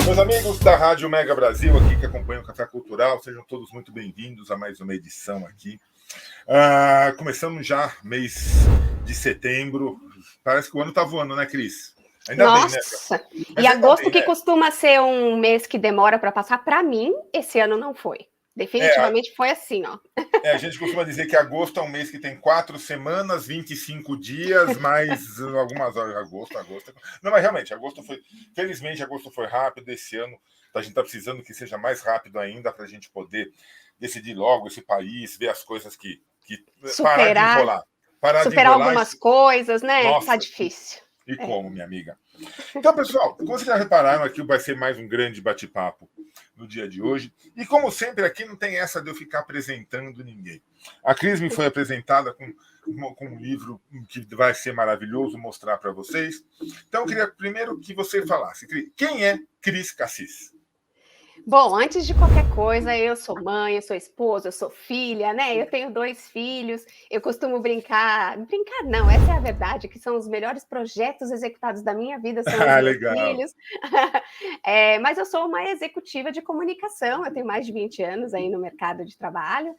Meus amigos da Rádio Mega Brasil, aqui que acompanham o Café Cultural, sejam todos muito bem-vindos a mais uma edição aqui. Começamos já mês de setembro. Parece que o ano tá voando, né, Cris? Ainda bem, né? E agosto, que costuma ser um mês que demora para passar, para mim, esse ano não foi. Definitivamente foi assim, ó. A gente costuma dizer que agosto é um mês que tem 4 semanas, 25 dias, mais algumas horas. Agosto. Não, mas realmente, felizmente, agosto foi rápido. Esse ano a gente está precisando que seja mais rápido ainda para a gente poder decidir logo esse país, ver as coisas que parar de enrolar. Superar algumas coisas, né? Nossa, tá difícil. E como, minha amiga? Então, pessoal, como vocês já repararam, aqui vai ser mais um grande bate-papo no dia de hoje. E como sempre, aqui não tem essa de eu ficar apresentando ninguém. A Cris me foi apresentada com um livro que vai ser maravilhoso mostrar para vocês. Então, eu queria primeiro que você falasse, Cris, quem é Cris Cassis? Bom, antes de qualquer coisa, eu sou mãe, eu sou esposa, eu sou filha, né? Eu tenho 2 filhos, eu costumo brincar não, essa é a verdade, que são os melhores projetos executados da minha vida, são os meus filhos. Mas eu sou uma executiva de comunicação, eu tenho mais de 20 anos aí no mercado de trabalho,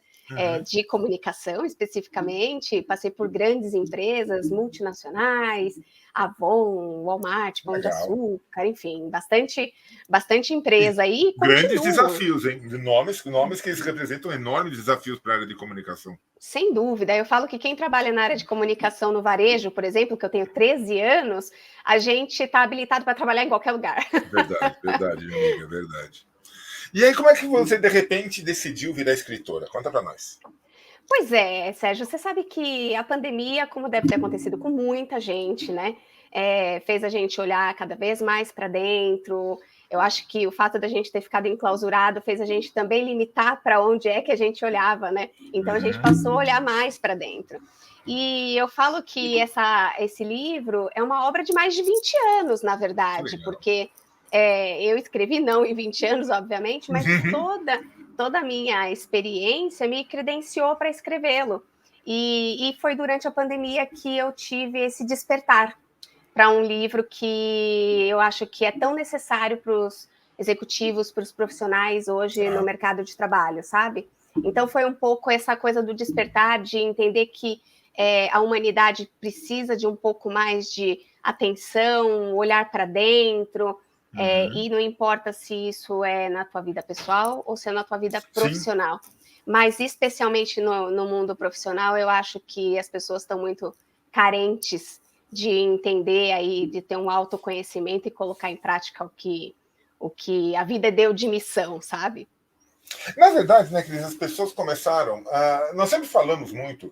de comunicação especificamente, passei por grandes empresas multinacionais, Avon, Walmart, Pão de Açúcar, enfim, bastante empresa aí. Grandes desafios, hein? Nomes que eles representam enormes desafios para a área de comunicação. Sem dúvida. Eu falo que quem trabalha na área de comunicação no varejo, por exemplo, que eu tenho 13 anos, a gente está habilitado para trabalhar em qualquer lugar. Verdade, minha amiga, verdade. E aí, como é que você, de repente, decidiu virar escritora? Conta para nós. Pois é, Sérgio, você sabe que a pandemia, como deve ter acontecido com muita gente, né, fez a gente olhar cada vez mais para dentro. Eu acho que o fato da gente ter ficado enclausurado fez a gente também limitar para onde é que a gente olhava, né? Então a gente passou a olhar mais para dentro. E eu falo que esse livro é uma obra de mais de 20 anos, na verdade, porque eu escrevi não em 20 anos, obviamente, mas toda a minha experiência me credenciou para escrevê-lo. E foi durante a pandemia que eu tive esse despertar para um livro que eu acho que é tão necessário para os executivos, para os profissionais hoje no mercado de trabalho, sabe? Então foi um pouco essa coisa do despertar, de entender que a humanidade precisa de um pouco mais de atenção, olhar para dentro, e não importa se isso é na tua vida pessoal ou se é na tua vida profissional. Sim. Mas especialmente no mundo profissional, eu acho que as pessoas estão muito carentes de entender aí, de ter um autoconhecimento e colocar em prática o que a vida deu de missão, sabe? Na verdade, né, Cris, as pessoas começaram. Nós sempre falamos muito.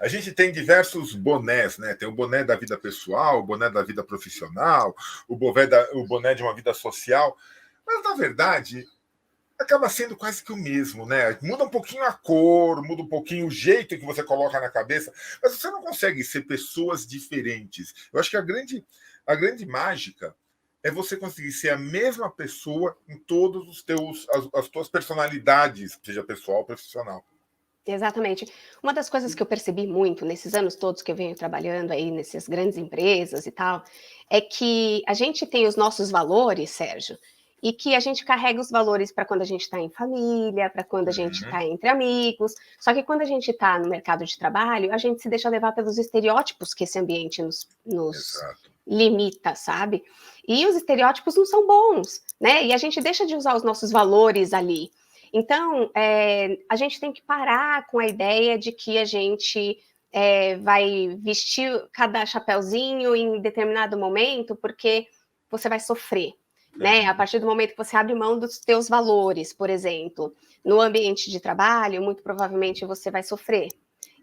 A gente tem diversos bonés, né? Tem o boné da vida pessoal, o boné da vida profissional, o boné de uma vida social. Mas, na verdade, acaba sendo quase que o mesmo, né? Muda um pouquinho a cor, muda um pouquinho o jeito que você coloca na cabeça, mas você não consegue ser pessoas diferentes. Eu acho que a grande mágica é você conseguir ser a mesma pessoa em todos as tuas personalidades, seja pessoal ou profissional. Exatamente. Uma das coisas que eu percebi muito nesses anos todos que eu venho trabalhando aí nessas grandes empresas e tal, é que a gente tem os nossos valores, Sérgio, e que a gente carrega os valores para quando a gente está em família, para quando a gente está entre amigos. Só que quando a gente está no mercado de trabalho, a gente se deixa levar pelos estereótipos que esse ambiente nos limita, sabe? E os estereótipos não são bons, né? E a gente deixa de usar os nossos valores ali. Então, a gente tem que parar com a ideia de que a gente vai vestir cada chapéuzinho em determinado momento, porque você vai sofrer. Né? A partir do momento que você abre mão dos teus valores, por exemplo, no ambiente de trabalho, muito provavelmente você vai sofrer.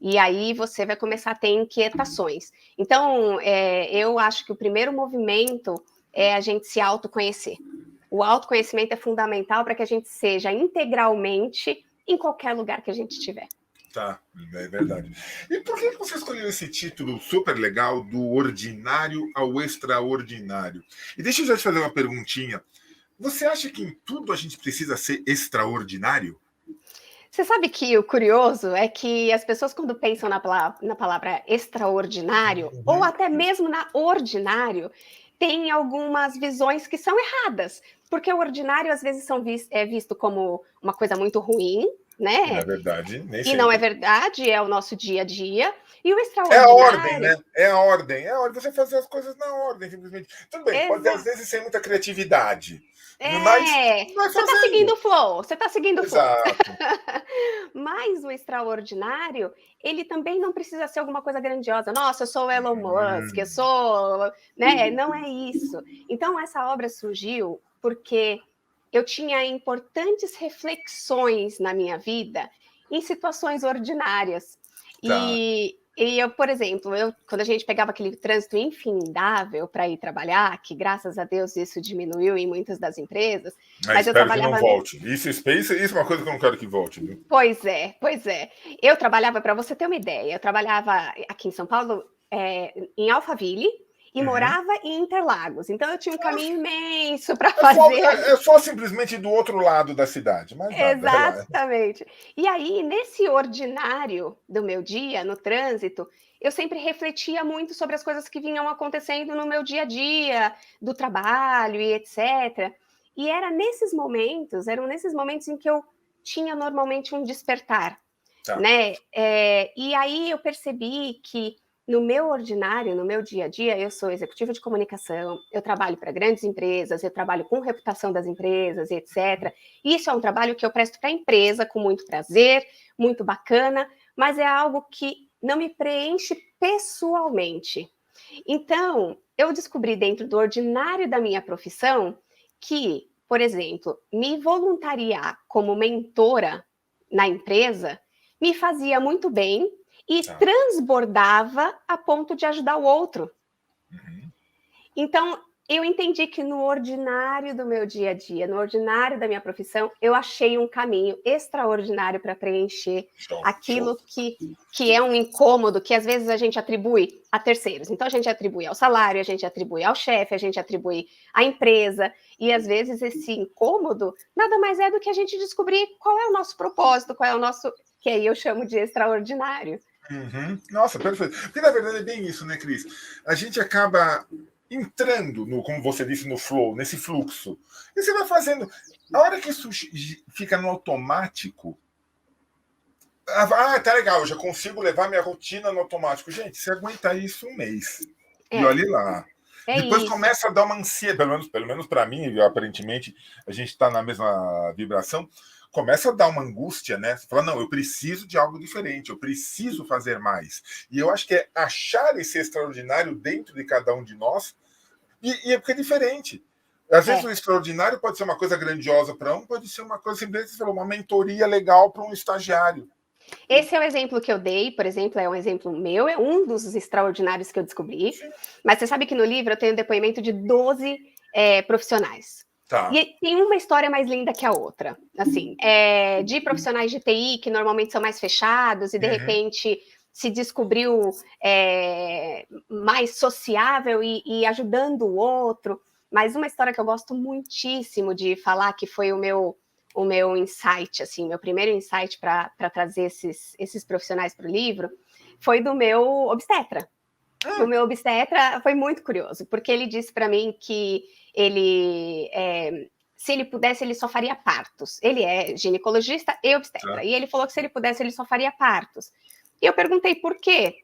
E aí você vai começar a ter inquietações. Então, eu acho que o primeiro movimento é a gente se autoconhecer. O autoconhecimento é fundamental para que a gente seja integralmente em qualquer lugar que a gente estiver. Tá, é verdade. E por que você escolheu esse título super legal, do ordinário ao extraordinário? E deixa eu já te fazer uma perguntinha. Você acha que em tudo a gente precisa ser extraordinário? Você sabe que o curioso é que as pessoas, quando pensam na palavra extraordinário, ou até mesmo na ordinário, tem algumas visões que são erradas. Porque o ordinário, às vezes, é visto como uma coisa muito ruim, E, na né? verdade, nem E não é sempre. verdade, é o nosso dia a dia. E o É a ordem, né? extraordinário... É a ordem. É a ordem. Você fazer as coisas na ordem, simplesmente. Tudo bem, pode ter, às vezes, sem muita criatividade. Mas vai Você está seguindo fazendo. o flow, você está seguindo o flow. Exato. Mas o extraordinário, ele também não precisa ser alguma coisa grandiosa. Nossa, eu sou o Elon Musk, eu Hum, sou... Né? Não é isso. Então, essa obra surgiu porque eu tinha importantes reflexões na minha vida em situações ordinárias. tá. Eu, por exemplo, quando a gente pegava aquele trânsito infindável para ir trabalhar, que graças a Deus isso diminuiu em muitas das empresas, Mas mas eu espero que não trabalhava... volte. Isso é uma coisa que eu não quero que volte, viu? Pois é, pois é. Eu trabalhava, para você ter uma ideia, eu trabalhava aqui em São Paulo, em Alphaville, e Uhum. morava em Interlagos. Então eu tinha um caminho imenso para É só, fazer. é só simplesmente do outro lado da cidade, mais nada. Relaxa. Exatamente. E aí, nesse ordinário do meu dia, no trânsito, eu sempre refletia muito sobre as coisas que vinham acontecendo no meu dia a dia, do trabalho e etc. E eram nesses momentos em que eu tinha normalmente um despertar, Tá. né? E aí eu percebi que no meu ordinário, no meu dia a dia, eu sou executiva de comunicação, eu trabalho para grandes empresas, eu trabalho com reputação das empresas, etc. Isso é um trabalho que eu presto para a empresa com muito prazer, muito bacana, mas é algo que não me preenche pessoalmente. Então, eu descobri dentro do ordinário da minha profissão que, por exemplo, me voluntariar como mentora na empresa me fazia muito bem e Tá. transbordava a ponto de ajudar o outro. Uhum. Então, eu entendi que no ordinário do meu dia a dia, no ordinário da minha profissão, eu achei um caminho extraordinário para preencher Show, show. aquilo que é um incômodo que às vezes a gente atribui a terceiros. Então, a gente atribui ao salário, a gente atribui ao chefe, a gente atribui à empresa, e às vezes esse incômodo nada mais é do que a gente descobrir qual é o nosso propósito, qual é o nosso, que aí eu chamo de extraordinário. Uhum. Nossa, perfeito. Porque na verdade é bem isso, né, Cris? A gente acaba entrando no, como você disse, no flow, nesse fluxo. E você vai fazendo. A hora que isso fica no automático, tá legal, eu já consigo levar minha rotina no automático. Gente, você aguenta isso um mês. E É, olhe lá. é Depois isso. começa a dar uma ansiedade, pelo menos para mim, aparentemente, a gente está na mesma vibração. Começa a dar uma angústia, né? Você fala, não, eu preciso de algo diferente, eu preciso fazer mais. E eu acho que é achar esse extraordinário dentro de cada um de nós, e é porque é diferente. Às vezes o É. extraordinário pode ser uma coisa grandiosa para um, pode ser uma coisa simplesmente, uma mentoria legal para um estagiário. Esse é o exemplo que eu dei, por exemplo, é um exemplo meu, é um dos extraordinários que eu descobri. Mas você sabe que no livro eu tenho depoimento de 12 profissionais. Tá. E tem uma história mais linda que a outra. Assim, de profissionais de TI que normalmente são mais fechados e de Uhum. repente se descobriu mais sociável e ajudando o outro. Mas uma história que eu gosto muitíssimo de falar, que foi o meu insight, assim, meu primeiro insight para trazer esses profissionais para o livro, foi do meu obstetra. O meu obstetra foi muito curioso, porque ele disse para mim que se ele pudesse, ele só faria partos. Ele é ginecologista e obstetra. Tá. E ele falou que se ele pudesse, ele só faria partos. E eu perguntei por quê.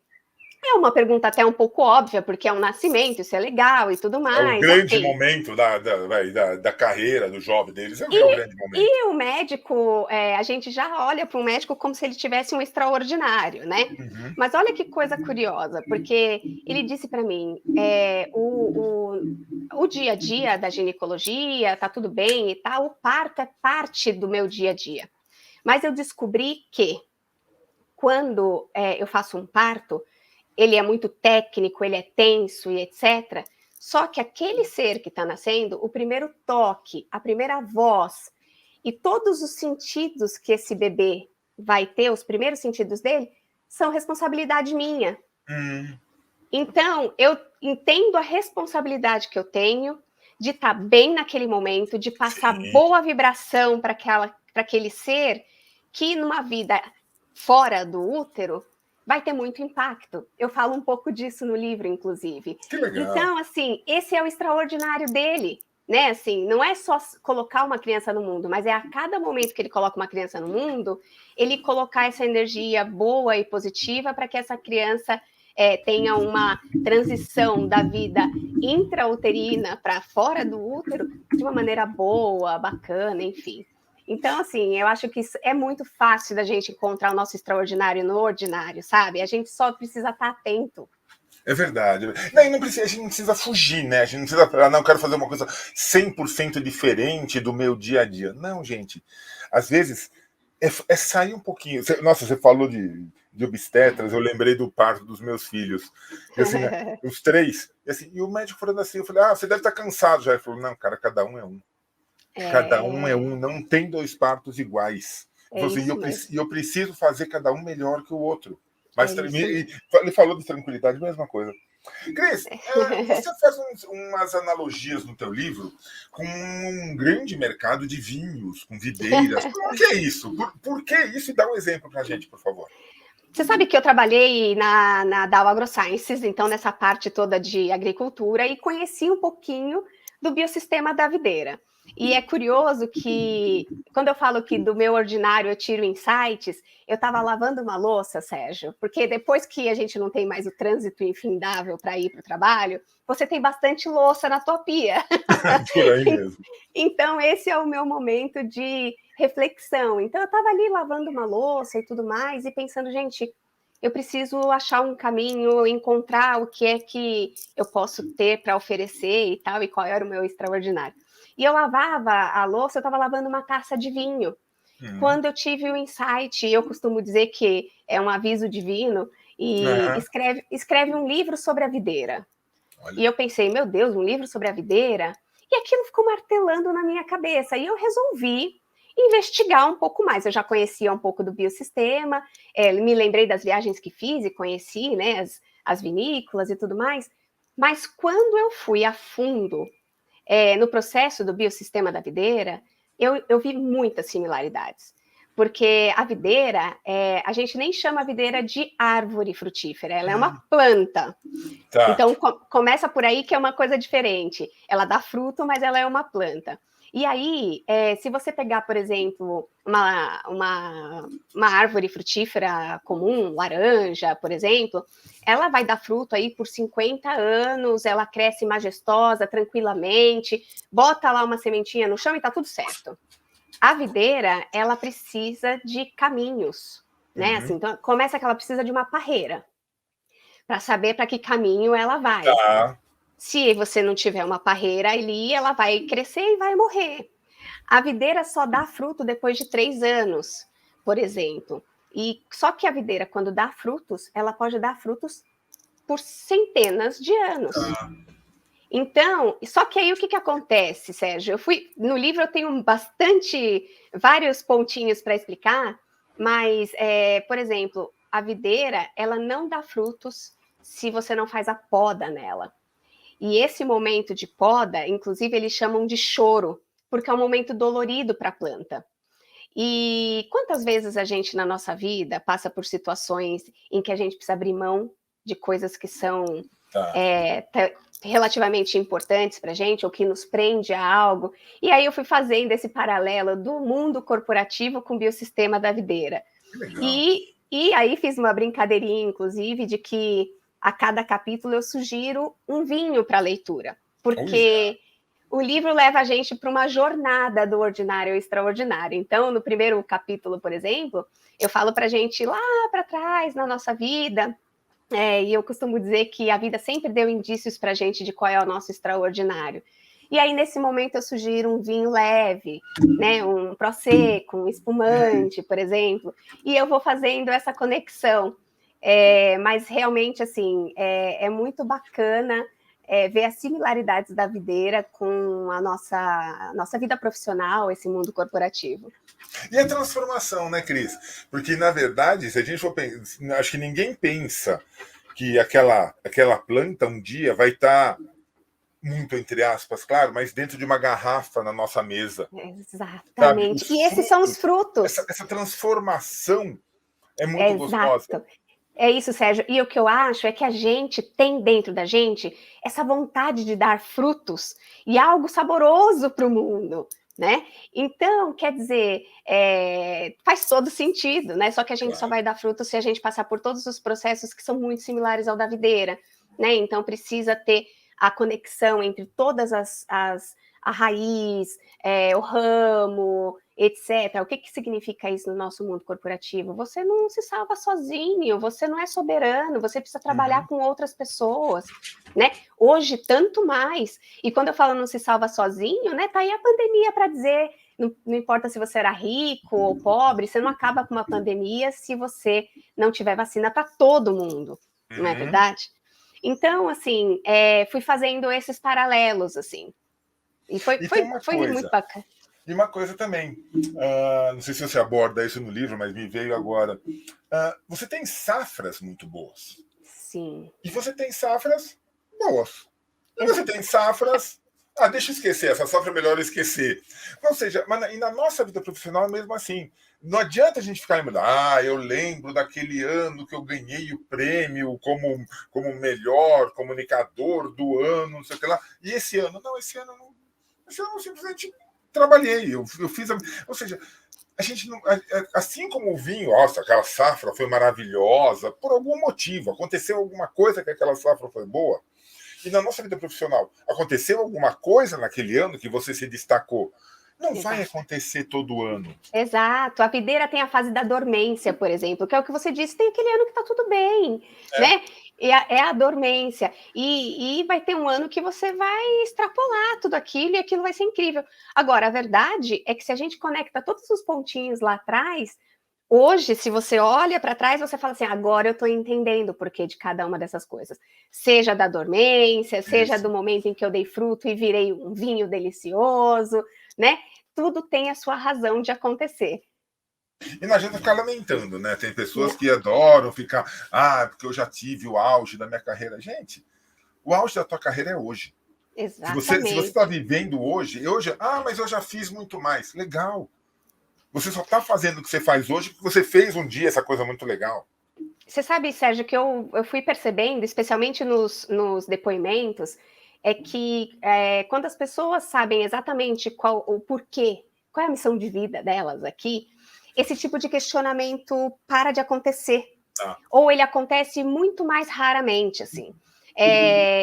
É uma pergunta até um pouco óbvia, porque é um nascimento, isso é legal e tudo É o mais, grande ok. momento da carreira do jovem deles. É o E, grande momento. e o médico, a gente já olha para o médico como se ele tivesse um extraordinário, né? Uhum. Mas olha que coisa curiosa, porque ele disse para mim, o dia a dia da ginecologia, tá tudo bem e tal, o parto é parte do meu dia a dia. Mas eu descobri que quando eu faço um parto, ele é muito técnico, ele é tenso e etc. Só que aquele ser que está nascendo, o primeiro toque, a primeira voz e todos os sentidos que esse bebê vai ter, os primeiros sentidos dele, são responsabilidade minha. Hum. Então, eu entendo a responsabilidade que eu tenho de estar bem naquele momento, de passar Sim. boa vibração para aquele ser que, numa vida fora do útero, vai ter muito impacto. Eu falo um pouco disso no livro, inclusive. Que legal. Então, assim, esse é o extraordinário dele. né? Assim, não é só colocar uma criança no mundo, mas é a cada momento que ele coloca uma criança no mundo, ele colocar essa energia boa e positiva para que essa criança tenha uma transição da vida intrauterina para fora do útero de uma maneira boa, bacana, enfim. Então, assim, eu acho que é muito fácil da gente encontrar o nosso extraordinário no ordinário, sabe? A gente só precisa estar atento. É verdade. Não precisa, a gente não precisa fugir, né? A gente não precisa falar, não, eu quero fazer uma coisa 100% diferente do meu dia a dia. Não, gente. Às vezes é sair um pouquinho. Nossa, você falou de obstetras, eu lembrei do parto dos meus filhos. E assim, né, os 3. E o médico falando assim, eu falei, você deve estar cansado já. Ele falou, não, cara, cada um é um. Cada um é um, não tem 2 partos iguais. E eu preciso fazer cada um melhor que o outro. Mas ele falou de tranquilidade, mesma coisa. Cris, você faz umas analogias no teu livro com um grande mercado de vinhos, com videiras. Por que isso? Por que isso? E dá um exemplo para a gente, por favor. Você sabe que eu trabalhei na Dow AgroSciences, então nessa parte toda de agricultura, e conheci um pouquinho do biossistema da videira. E é curioso que, quando eu falo que do meu ordinário eu tiro insights, eu estava lavando uma louça, Sérgio, porque depois que a gente não tem mais o trânsito infindável para ir para o trabalho, você tem bastante louça na tua pia. Por aí mesmo. Então, esse é o meu momento de reflexão. Então, eu estava ali lavando uma louça e tudo mais, e pensando, gente, eu preciso achar um caminho, encontrar o que é que eu posso ter para oferecer e tal, e qual era o meu extraordinário. E eu lavava a louça, eu estava lavando uma taça de vinho. Quando eu tive o insight, eu costumo dizer que é um aviso divino, e escreve um livro sobre a videira. Olha. E eu pensei, meu Deus, um livro sobre a videira? E aquilo ficou martelando na minha cabeça. E eu resolvi investigar um pouco mais. Eu já conhecia um pouco do biossistema, me lembrei das viagens que fiz e conheci, né, as vinícolas e tudo mais. Mas quando eu fui a fundo no processo do biossistema da videira, eu vi muitas similaridades. Porque a videira, a gente nem chama a videira de árvore frutífera, ela é uma planta. Tá. Então, começa por aí que é uma coisa diferente. Ela dá fruto, mas ela é uma planta. E aí, se você pegar, por exemplo, uma árvore frutífera comum, laranja, por exemplo, ela vai dar fruto aí por 50 anos, ela cresce majestosa, tranquilamente, bota lá uma sementinha no chão e tá tudo certo. A videira, ela precisa de caminhos, né? Assim, então, começa que ela precisa de uma parreira para saber para que caminho ela vai. Tá. Se você não tiver uma parreira ali, ela vai crescer e vai morrer. A videira só dá fruto depois de 3 anos, por exemplo. E só que a videira, quando dá frutos, ela pode dar frutos por centenas de anos. Então, só que aí o que acontece, Sérgio? No livro eu tenho vários pontinhos para explicar, mas, por exemplo, a videira, ela não dá frutos se você não faz a poda nela. E esse momento de poda, inclusive, eles chamam de choro, porque é um momento dolorido para a planta. E quantas vezes a gente, na nossa vida, passa por situações em que a gente precisa abrir mão de coisas que são relativamente importantes para a gente, ou que nos prende a algo. E aí eu fui fazendo esse paralelo do mundo corporativo com o biossistema da videira. E aí fiz uma brincadeirinha, inclusive, de que a cada capítulo eu sugiro um vinho para leitura, porque o livro leva a gente para uma jornada do ordinário ao extraordinário. Então, no primeiro capítulo, por exemplo, eu falo para a gente ir lá para trás na nossa vida, e eu costumo dizer que a vida sempre deu indícios para a gente de qual é o nosso extraordinário. E aí, nesse momento, eu sugiro um vinho leve, né, um prosecco, um espumante, por exemplo, e eu vou fazendo essa conexão. Mas realmente, assim, é muito bacana ver as similaridades da videira com a nossa vida profissional, esse mundo corporativo. E a transformação, né, Cris? Porque, na verdade, se a gente for pensar, acho que ninguém pensa que aquela planta um dia vai estar, muito entre aspas, claro, mas dentro de uma garrafa na nossa mesa. Exatamente. E esses são os frutos. Essa transformação é muito gostosa. É isso, Sérgio. E o que eu acho é que a gente tem dentro da gente essa vontade de dar frutos e algo saboroso para o mundo, né? Então, quer dizer, faz todo sentido, né? Só que a gente só Claro. vai dar frutos se a gente passar por todos os processos que são muito similares ao da videira, né? Então, precisa ter a conexão entre todas a raiz, o ramo, etc. O que significa isso no nosso mundo corporativo? Você não se salva sozinho, você não é soberano, você precisa trabalhar com outras pessoas, né? Hoje, tanto mais. E quando eu falo não se salva sozinho, né? Tá aí a pandemia para dizer, não importa se você era rico ou pobre, você não acaba com uma pandemia se você não tiver vacina para todo mundo, não é verdade? Então, assim, fui fazendo esses paralelos, assim. E foi E tem uma muito coisa, bacana. e uma coisa também, não sei se você aborda isso no livro, mas me veio agora. Você tem safras muito boas. Sim. E você tem safras boas. E você tem Exato. safras. Deixa eu esquecer, essa safra é melhor esquecer. Ou seja, e na nossa vida profissional é mesmo assim. Não adianta a gente ficar lembrando, eu lembro daquele ano que eu ganhei o prêmio como melhor comunicador do ano, não sei o que lá. E esse ano? Não, esse ano não. Esse ano eu simplesmente trabalhei. Eu fiz. Ou seja, a gente não. Assim como o vinho, nossa, aquela safra foi maravilhosa, por algum motivo. Aconteceu alguma coisa que aquela safra foi boa. E na nossa vida profissional, aconteceu alguma coisa naquele ano que você se destacou? Não vai Exato. acontecer todo ano. Exato. A videira tem a fase da dormência, por exemplo, que é o que você disse, tem aquele ano que está tudo bem, É. né? É a dormência. E vai ter um ano que você vai extrapolar tudo aquilo e aquilo vai ser incrível. Agora, a verdade é que se a gente conecta todos os pontinhos lá atrás, hoje, se você olha para trás, você fala assim: agora eu estou entendendo o porquê de cada uma dessas coisas. Seja da dormência, seja Isso. do momento em que eu dei fruto e virei um vinho delicioso, né? Tudo tem a sua razão de acontecer. E não adianta ficar lamentando, né? Tem pessoas Não, que adoram ficar, porque eu já tive o auge da minha carreira. Gente, o auge da tua carreira é hoje. Se você está exatamente. vivendo hoje, mas eu já fiz muito mais. Legal. Você só está fazendo o que você faz hoje porque você fez um dia essa coisa muito legal. Você sabe, Sérgio, que eu fui percebendo, especialmente nos depoimentos, é que quando as pessoas sabem exatamente o porquê, qual é a missão de vida delas aqui, esse tipo de questionamento para de acontecer. Tá. Ou ele acontece muito mais raramente, assim.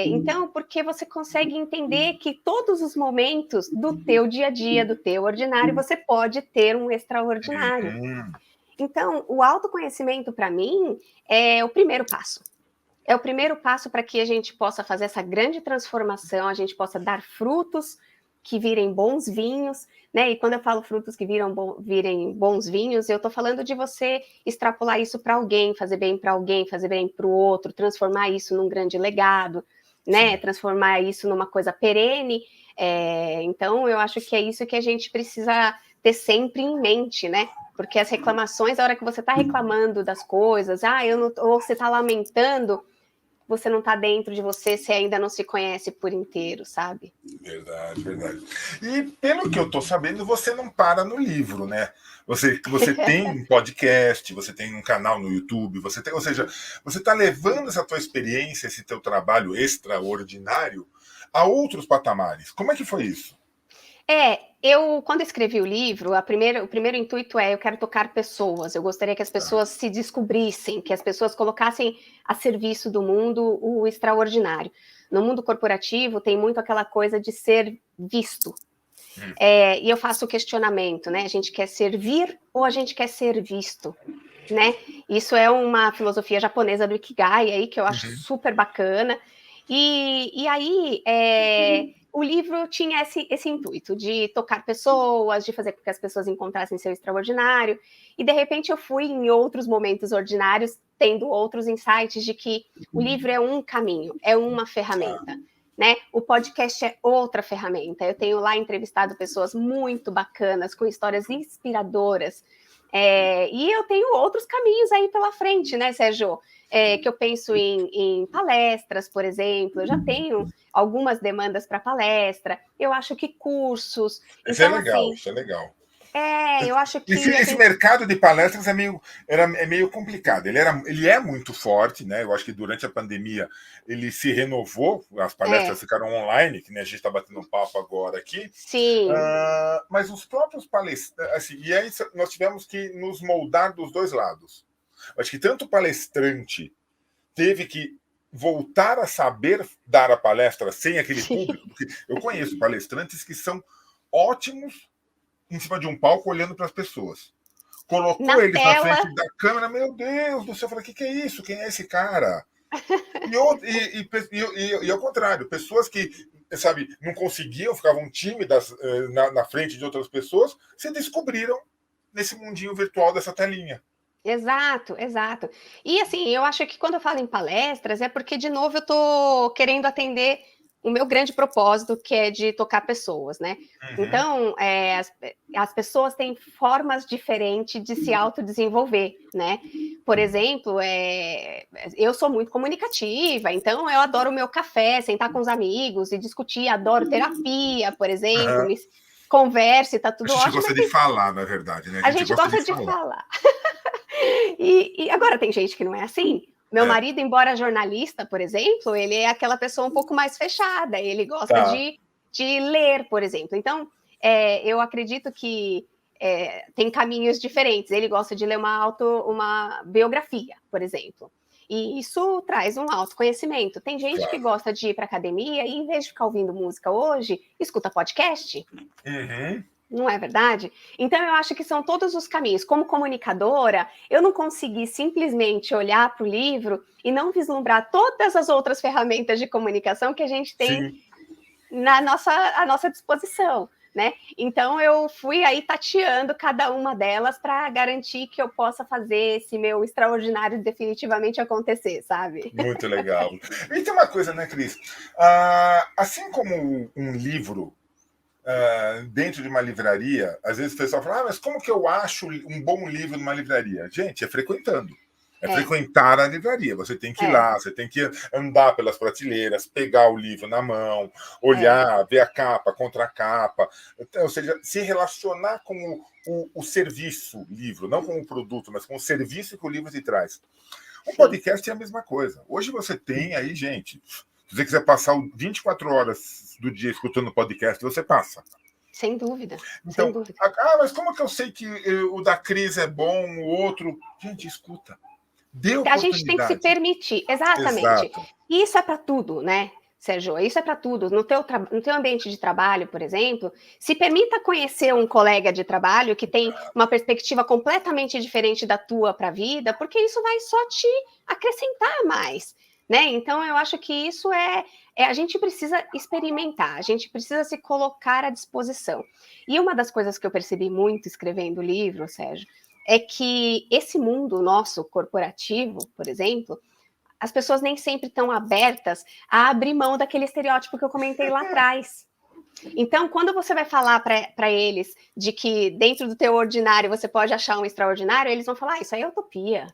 Então, porque você consegue entender que todos os momentos do teu dia a dia, do teu ordinário, você pode ter um extraordinário. Hum. Então, o autoconhecimento, para mim, é o primeiro passo. É o primeiro passo para que a gente possa fazer essa grande transformação, a gente possa dar frutos que virem bons vinhos, né? E quando eu falo frutos que virem bons vinhos, eu estou falando de você extrapolar isso para alguém, fazer bem para alguém, fazer bem para o outro, transformar isso num grande legado, né? Sim. Transformar isso numa coisa perene. Então, eu acho que é isso que a gente precisa ter sempre em mente, né? Porque as reclamações, a hora que você está reclamando das coisas, ou você está lamentando, você não está dentro de você, você ainda não se conhece por inteiro, sabe? Verdade, verdade. E pelo que eu estou sabendo, você não para no livro, né? Você tem um podcast, você tem um canal no YouTube, ou seja, você está levando essa tua experiência, esse teu trabalho extraordinário a outros patamares. Como é que foi isso? Quando escrevi o livro, o primeiro intuito eu quero tocar pessoas, eu gostaria que as pessoas se descobrissem, que as pessoas colocassem a serviço do mundo o extraordinário. No mundo corporativo tem muito aquela coisa de ser visto, e eu faço o questionamento, né? A gente quer servir ou a gente quer ser visto, né? Isso é uma filosofia japonesa do Ikigai aí que eu acho super bacana. E aí o livro tinha esse intuito de tocar pessoas, de fazer com que as pessoas encontrassem seu extraordinário. E de repente eu fui em outros momentos ordinários, tendo outros insights de que o livro é um caminho, é uma ferramenta. Né? O podcast é outra ferramenta. Eu tenho lá entrevistado pessoas muito bacanas, com histórias inspiradoras. E eu tenho outros caminhos aí pela frente, né, Sérgio? Que eu penso em palestras, por exemplo. Eu já tenho algumas demandas para palestra. Eu acho que cursos. Isso é Então, legal, assim, isso é legal. Eu acho que Esse mercado de palestras é meio complicado. Ele é muito forte, né? Eu acho que durante a pandemia ele se renovou, as palestras ficaram online, que nem a gente está batendo um papo agora aqui. Sim. Mas os próprios palestrantes, assim, e aí nós tivemos que nos moldar dos dois lados. Eu acho que tanto o palestrante teve que voltar a saber dar a palestra sem aquele público, porque eu conheço palestrantes que são ótimos em cima de um palco olhando para as pessoas. Colocou Na eles na tela. frente da câmera, meu Deus do céu, eu falei, o que é isso? Quem é esse cara? E ao contrário, pessoas que, sabe, não conseguiam, ficavam tímidas na frente de outras pessoas, se descobriram nesse mundinho virtual dessa telinha. Exato, exato. E assim, eu acho que quando eu falo em palestras é porque, de novo, eu estou querendo atender o meu grande propósito, que é de tocar pessoas, né? Então, as pessoas têm formas diferentes de se autodesenvolver, né? Por exemplo, eu sou muito comunicativa, então eu adoro o meu café, sentar com os amigos e discutir, adoro terapia, por exemplo, conversa e tá A tudo gente ótimo, gosta mas de falar, na verdade, né? A a gente gente gosta de gosta de falar. falar. E agora tem gente que não é assim. Meu marido, embora jornalista, por exemplo, ele é aquela pessoa um pouco mais fechada. Ele gosta de ler, por exemplo. Então, eu acredito que tem caminhos diferentes. Ele gosta de ler uma biografia, por exemplo. E isso traz um autoconhecimento. Tem gente que gosta de ir para academia e, em vez de ficar ouvindo música hoje, escuta podcast. Não é verdade? Então, eu acho que são todos os caminhos. Como comunicadora, eu não consegui simplesmente olhar para o livro e não vislumbrar todas as outras ferramentas de comunicação que a gente tem à nossa disposição, né? Então, eu fui aí tateando cada uma delas para garantir que eu possa fazer esse meu extraordinário definitivamente acontecer, sabe? Muito legal. E tem uma coisa, né, Cris? Assim como um livro dentro de uma livraria, às vezes o pessoal fala, mas como que eu acho um bom livro numa livraria? Gente, é frequentando. É frequentar a livraria. Você tem que ir lá, você tem que andar pelas prateleiras, pegar o livro na mão, olhar, ver a capa, a contracapa. Então, ou seja, se relacionar com o serviço livro, não com o produto, mas com o serviço que o livro te traz. Um podcast é a mesma coisa. Hoje você tem aí, gente, se você quiser passar 24 horas do dia escutando podcast, você passa. Sem dúvida. Então, sem dúvida. Mas como que eu sei que o da Cris é bom, o outro? Gente, escuta. Dê oportunidade. A gente tem que se permitir, exatamente. Exato. E isso é para tudo, né, Sérgio? Isso é para tudo. No teu ambiente de trabalho, por exemplo, se permita conhecer um colega de trabalho que tem uma perspectiva completamente diferente da tua para a vida, porque isso vai só te acrescentar mais, né? Então, eu acho que isso a gente precisa experimentar, a gente precisa se colocar à disposição. E uma das coisas que eu percebi muito escrevendo o livro, Sérgio, é que esse mundo nosso corporativo, por exemplo, as pessoas nem sempre estão abertas a abrir mão daquele estereótipo que eu comentei lá atrás. Então, quando você vai falar para eles de que dentro do teu ordinário você pode achar um extraordinário, eles vão falar, isso aí é utopia,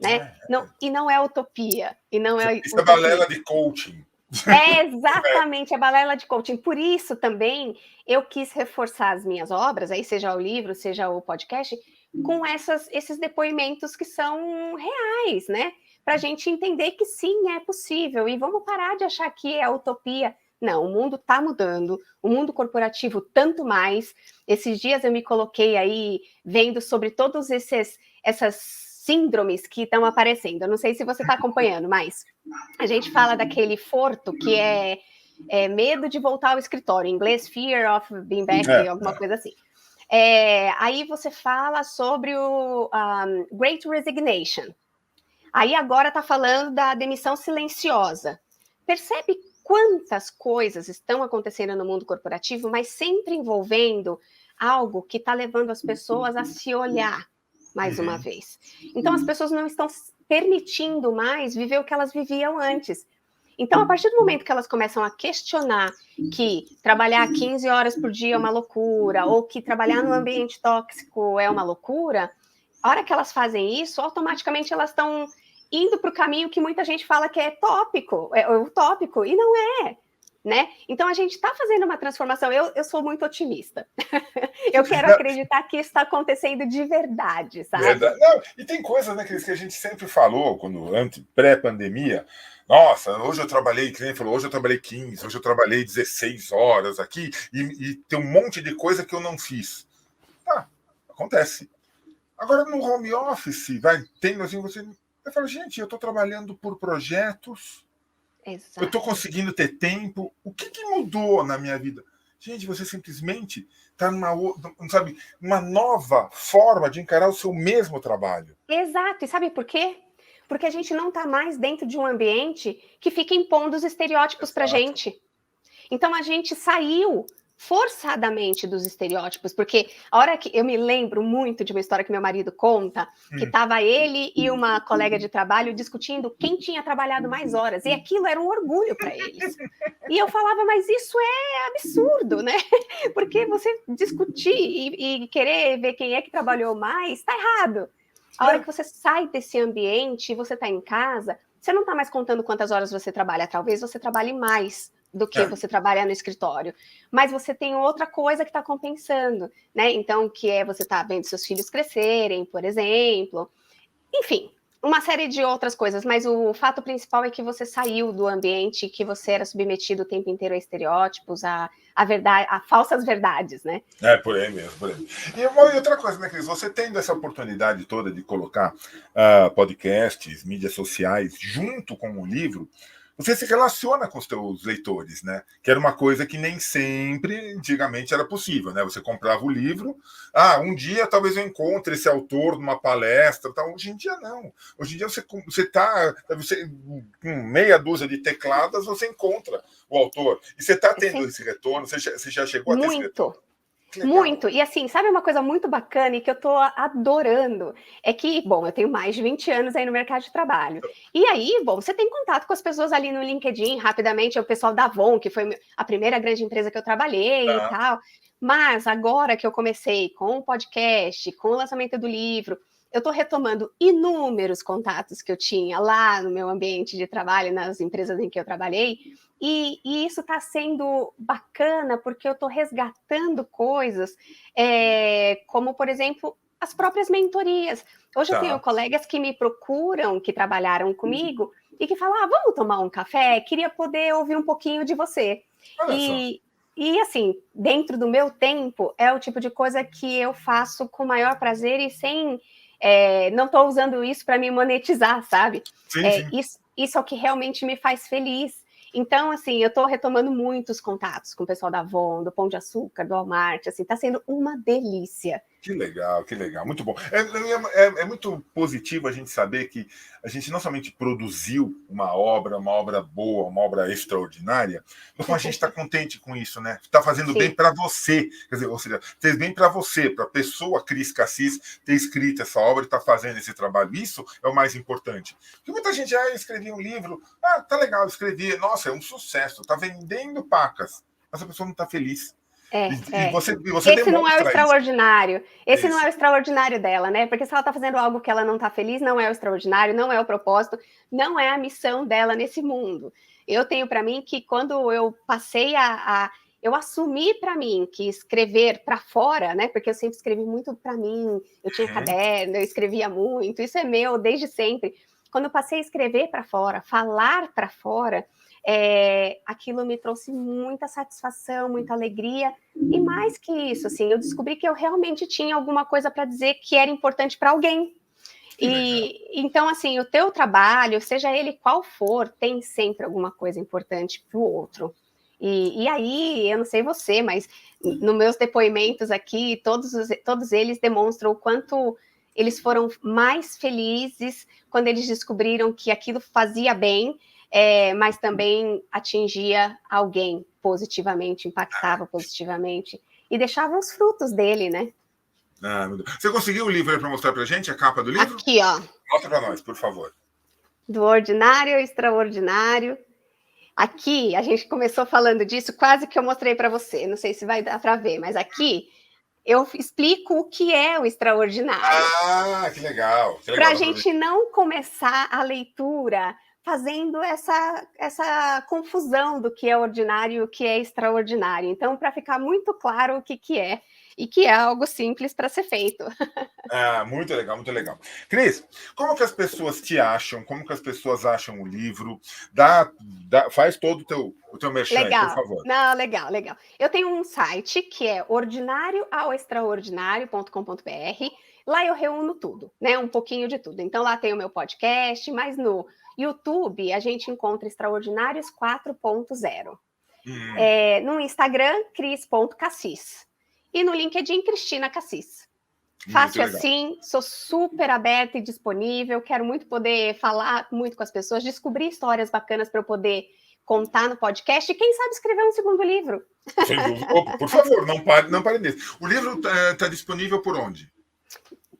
né? Não, e não é utopia. E não é isso utopia. É balela de coaching. É exatamente a balela de coaching. Por isso também eu quis reforçar as minhas obras, aí seja o livro, seja o podcast, com esses depoimentos que são reais, né? Para a gente entender que sim, é possível. E vamos parar de achar que é utopia. Não, o mundo está mudando, o mundo corporativo tanto mais. Esses dias eu me coloquei aí vendo sobre todos essas síndromes que estão aparecendo. Eu não sei se você está acompanhando, mas a gente fala daquele forto que é medo de voltar ao escritório, em inglês, fear of being back, alguma coisa assim. Aí você fala sobre o Great Resignation. Aí agora está falando da demissão silenciosa. Percebe quantas coisas estão acontecendo no mundo corporativo, mas sempre envolvendo algo que está levando as pessoas a se olhar mais uma vez. Então as pessoas não estão permitindo mais viver o que elas viviam antes. Então, a partir do momento que elas começam a questionar que trabalhar 15 horas por dia é uma loucura, ou que trabalhar num ambiente tóxico é uma loucura, a hora que elas fazem isso, automaticamente elas estão indo para o caminho que muita gente fala que é utópico, e não é. né? Então a gente está fazendo uma transformação. Eu sou muito otimista. Eu quero acreditar que isso está acontecendo de verdade, sabe? Verdade. Não, e tem coisas, né, Cris, que a gente sempre falou, pré-pandemia. Nossa, hoje eu trabalhei, que nem falou, hoje eu trabalhei 15, hoje eu trabalhei 16 horas aqui, e tem um monte de coisa que eu não fiz. Tá, acontece. Agora, no home office, tem assim, você. Eu falo, gente, eu estou trabalhando por projetos, eu estou Exato. conseguindo ter tempo. O que mudou na minha vida? Gente, você simplesmente está sabe, numa nova forma de encarar o seu mesmo trabalho. Exato. E sabe por quê? Porque a gente não está mais dentro de um ambiente que fica impondo os estereótipos para a Exato. gente. Então a gente saiu forçadamente dos estereótipos, porque a hora que eu me lembro muito de uma história que meu marido conta, que estava ele e uma colega de trabalho discutindo quem tinha trabalhado mais horas, e aquilo era um orgulho para eles. E eu falava, mas isso é absurdo, né? Porque você discutir e querer ver quem é que trabalhou mais, está errado. A hora que você sai desse ambiente e você está em casa, você não está mais contando quantas horas você trabalha, talvez você trabalhe mais do que você trabalhar no escritório, mas você tem outra coisa que está compensando, né? Então, que é você tá vendo seus filhos crescerem, por exemplo, enfim, uma série de outras coisas, mas o fato principal é que você saiu do ambiente que você era submetido o tempo inteiro a estereótipos, a verdade, a falsas verdades, né? É, por aí mesmo, por aí. E outra coisa, né, Cris? Você tendo essa oportunidade toda de colocar podcasts, mídias sociais, junto com o livro, você se relaciona com os seus leitores, né? Que era uma coisa que nem sempre, antigamente, era possível, né? Você comprava o livro, um dia talvez eu encontre esse autor numa palestra, tal. Hoje em dia não. Hoje em dia com meia dúzia de tecladas, você encontra o autor. E você está tendo esse retorno, você já chegou a ter esse retorno? Muito. E assim, sabe uma coisa muito bacana e que eu tô adorando? É que, bom, eu tenho mais de 20 anos aí no mercado de trabalho. E aí, bom, você tem contato com as pessoas ali no LinkedIn, rapidamente, é o pessoal da Avon, que foi a primeira grande empresa que eu trabalhei e tal. Mas agora que eu comecei com o podcast, com o lançamento do livro, eu estou retomando inúmeros contatos que eu tinha lá no meu ambiente de trabalho, nas empresas em que eu trabalhei, e isso está sendo bacana porque eu estou resgatando coisas, como, por exemplo, as próprias mentorias. Hoje eu tenho colegas que me procuram, que trabalharam comigo, e que falam, vamos tomar um café? Queria poder ouvir um pouquinho de você. Olha só. E, assim, dentro do meu tempo, é o tipo de coisa que eu faço com o maior prazer e sem... não estou usando isso para me monetizar, sabe? Sim. Isso é o que realmente me faz feliz. Então, assim, eu estou retomando muitos contatos com o pessoal da Avon, do Pão de Açúcar, do Walmart, assim, está sendo uma delícia. Que legal, muito bom. É muito positivo a gente saber que a gente não somente produziu uma obra boa, uma obra extraordinária, mas como a gente está contente com isso, né? Está fazendo bem para você, quer dizer, ou seja, fez bem para você, para a pessoa Cris Cassis ter escrito essa obra e está fazendo esse trabalho. Isso é o mais importante. Porque muita gente escrevi um livro, tá legal, escrevi, nossa, é um sucesso, está vendendo pacas, mas a pessoa não está feliz. E você esse não é o extraordinário. Esse não é o Isso. extraordinário dela, né? Porque se ela está fazendo algo que ela não está feliz, não é o extraordinário, não é o propósito, não é a missão dela nesse mundo. Eu tenho para mim que quando eu passei eu assumi para mim que escrever para fora, né? Porque eu sempre escrevi muito para mim, eu tinha caderno, eu escrevia muito, isso é meu desde sempre. Quando eu passei a escrever para fora, falar para fora, aquilo me trouxe muita satisfação, muita alegria, e mais que isso, assim, eu descobri que eu realmente tinha alguma coisa para dizer que era importante para alguém. E então, assim, o teu trabalho, seja ele qual for, tem sempre alguma coisa importante para o outro. E aí, eu não sei você, mas nos meus depoimentos aqui, todos eles demonstram o quanto eles foram mais felizes quando eles descobriram que aquilo fazia bem, mas também atingia alguém positivamente, impactava positivamente e deixava os frutos dele, né? Meu Deus. Você conseguiu o livro aí para mostrar para gente, a capa do livro? Aqui, ó. Mostra para nós, por favor. Do ordinário ao extraordinário. Aqui, a gente começou falando disso, quase que eu mostrei para você. Não sei se vai dar para ver, mas aqui eu explico o que é o extraordinário. Que legal. Para a gente não começar a leitura fazendo essa confusão do que é ordinário e o que é extraordinário. Então, para ficar muito claro o que é, e que é algo simples para ser feito. Ah, muito legal, muito legal. Cris, como que as pessoas te acham? Como que as pessoas acham o livro? Faz todo o teu merchan aí, por Legal. favor. Não, legal, legal. Eu tenho um site que é ordinarioaoextraordinario.com.br. Lá eu reúno tudo, né? Um pouquinho de tudo. Então lá tem o meu podcast, mas no YouTube a gente encontra Extraordinários 4.0. No Instagram, cris.cassis. E no LinkedIn, Cristina Cassis. Muito Fácil legal. assim, sou super aberta e disponível, quero muito poder falar muito com as pessoas, descobrir histórias bacanas para eu poder contar no podcast e quem sabe escrever um segundo livro. Sem dúvida. Opa, por favor, não pare nisso. O livro está disponível por onde?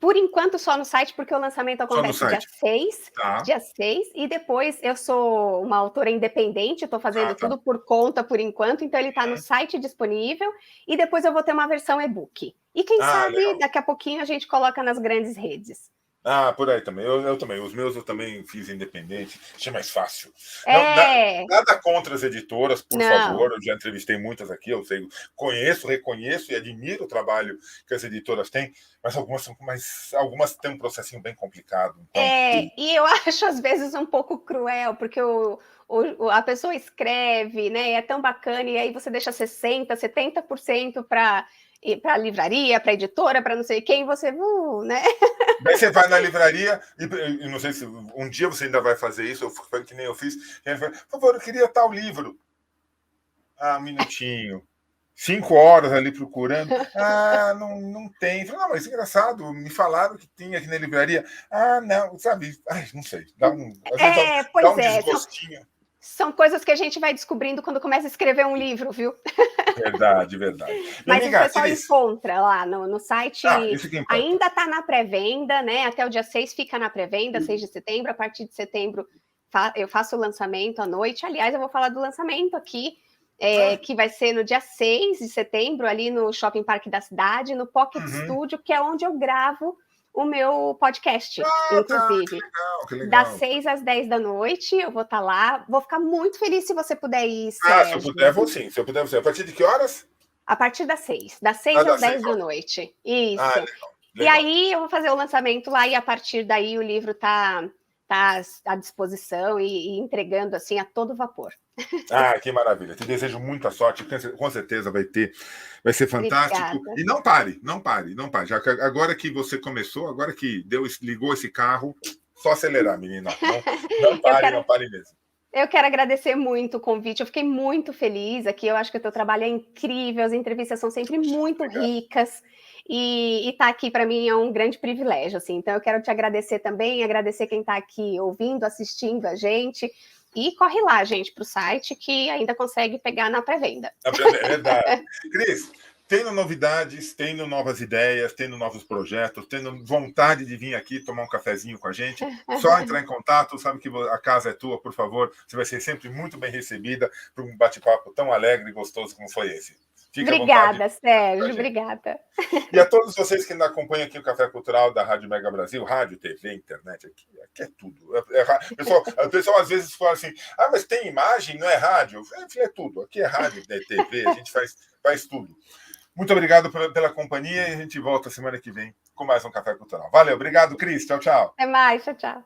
Por enquanto, só no site, porque o lançamento Só no acontece dia site. 6, Tá. dia 6, e depois eu sou uma autora independente, estou fazendo Tá. tudo por conta por enquanto, então ele está no site disponível, e depois eu vou ter uma versão e-book. E quem sabe, legal. daqui a pouquinho a gente coloca nas grandes redes. Por aí também. Eu também. Os meus eu também fiz independente. Achei mais fácil. É. Nada contra as editoras, por Não. favor. Eu já entrevistei muitas aqui. Eu sei, conheço, reconheço e admiro o trabalho que as editoras têm, mas algumas têm um processinho bem complicado. Então, E eu acho às vezes um pouco cruel, porque a pessoa escreve, né? É tão bacana, e aí você deixa 60%, 70% para a livraria, para a editora, para não sei quem, você, né? Daí você vai na livraria e não sei se um dia você ainda vai fazer isso, que nem eu fiz. Por favor, eu queria tal livro. Um minutinho. 5 horas ali procurando. Não tem. Falei, não, mas engraçado, me falaram que tinha aqui na livraria. Não, sabe? Não sei. Às vezes dá um desgostinho. São coisas que a gente vai descobrindo quando começa a escrever um livro, viu? Verdade, verdade. Mas o pessoal encontra lá no site. Isso que importa. Ainda está na pré-venda, né? Até o dia 6 fica na pré-venda, 6 de setembro. A partir de setembro eu faço o lançamento à noite. Aliás, eu vou falar do lançamento aqui, que vai ser no dia 6 de setembro, ali no Shopping Parque da Cidade, no Pocket Studio, que é onde eu gravo o meu podcast, inclusive. Que legal. Das 6 às 10 da noite, eu vou estar lá. Vou ficar muito feliz se você puder ir, Sérgio. Se eu puder, vou sim. Se eu puder, vou sim. A partir de que horas? A partir das 6. Das 6 às 10 da noite. Isso. Legal. E aí eu vou fazer o lançamento lá, e a partir daí o livro está à disposição e entregando assim a todo vapor. Que maravilha. Te desejo muita sorte, com certeza vai ser fantástico. Obrigada. E não pare. Já que agora que você começou, agora que ligou esse carro, só acelerar, menina. Não pare mesmo. Eu quero agradecer muito o convite, eu fiquei muito feliz aqui, eu acho que o teu trabalho é incrível, as entrevistas são sempre muito ricas, e estar aqui para mim é um grande privilégio, assim. Então eu quero te agradecer também, agradecer quem está aqui ouvindo, assistindo a gente, e corre lá, gente, para o site, que ainda consegue pegar na pré-venda. É verdade. Cris, tendo novidades, tendo novas ideias, tendo novos projetos, tendo vontade de vir aqui tomar um cafezinho com a gente, só entrar em contato, sabe que a casa é tua, por favor, você vai ser sempre muito bem recebida para um bate-papo tão alegre e gostoso como foi esse. Obrigada, Sérgio, obrigada. E a todos vocês que ainda acompanham aqui o Café Cultural da Rádio Mega Brasil, rádio, TV, internet, aqui é tudo. O pessoal às vezes fala assim, mas tem imagem, não é rádio? Eu falei, é tudo, aqui é rádio, é TV, a gente faz tudo. Muito obrigado pela companhia, e a gente volta semana que vem com mais um Café Cultural. Valeu, obrigado, Cris, tchau, tchau. Até mais, tchau, tchau.